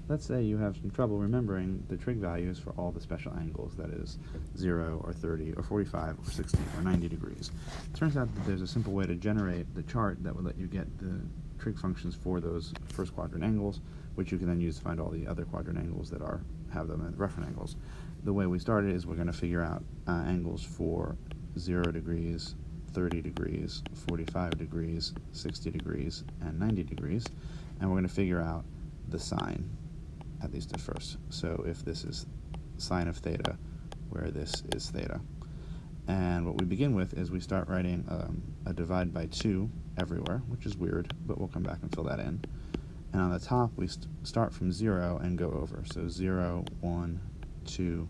let's say you have some trouble remembering the trig values for all the special angles, that is 0 or 30 or 45 or 60 or 90 degrees. It turns out that there's a simple way to generate the chart that would let you get the trig functions for those first quadrant angles, which you can then use to find all the other quadrant angles that have them at reference angles. The way we started is we're going to figure out angles for 0 degrees, 30 degrees, 45 degrees, 60 degrees, and 90 degrees, and we're going to figure out the sign, at least at first. So if this is sine of theta, where this is theta. And what we begin with is we start writing a divide by 2 everywhere, which is weird, but we'll come back and fill that in. And on the top, we start from 0 and go over. So 0, 1, 2,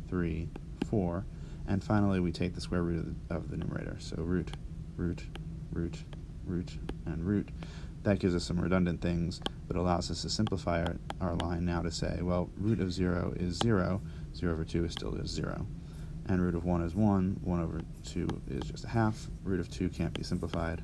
3, 4. And finally, we take the square root of the numerator. So root, root, root, root, and root. That gives us some redundant things, but allows us to simplify our line now to say, well, root of 0 is 0. 0 over 2 is still just 0. And root of 1 is 1. 1 over 2 is just a half. Root of 2 can't be simplified.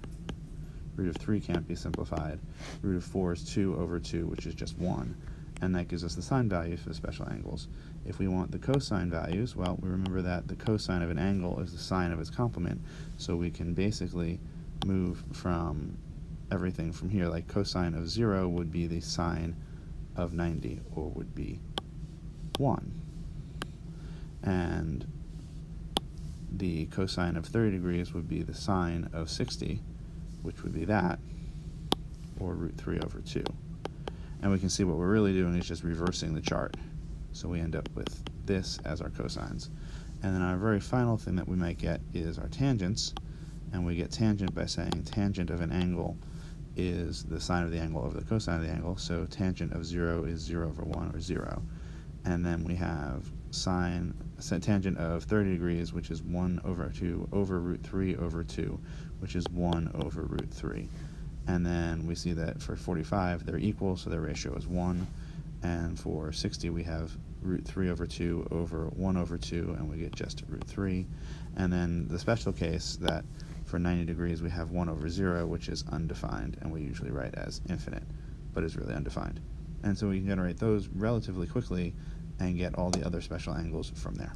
Root of 3 can't be simplified. Root of 4 is 2 over 2, which is just 1. And that gives us the sine values for the special angles. If we want the cosine values, well, we remember that the cosine of an angle is the sine of its complement, so we can basically move from everything from here, like cosine of 0 would be the sine of 90, or would be 1. And the cosine of 30 degrees would be the sine of 60, which would be that, or root 3 over 2. And we can see what we're really doing is just reversing the chart. So we end up with this as our cosines. And then our very final thing that we might get is our tangents. And we get tangent by saying tangent of an angle is the sine of the angle over the cosine of the angle. So tangent of 0 is 0 over 1, or 0. And then we have tangent of 30 degrees, which is 1 over 2 over root 3 over 2, which is 1 over root 3. And then we see that for 45, they're equal, so their ratio is 1. And for 60, we have root 3 over 2 over 1 over 2, and we get just root 3. And then the special case that for 90 degrees, we have 1 over 0, which is undefined, and we usually write as infinite, but is really undefined. And so we can generate those relatively quickly and get all the other special angles from there.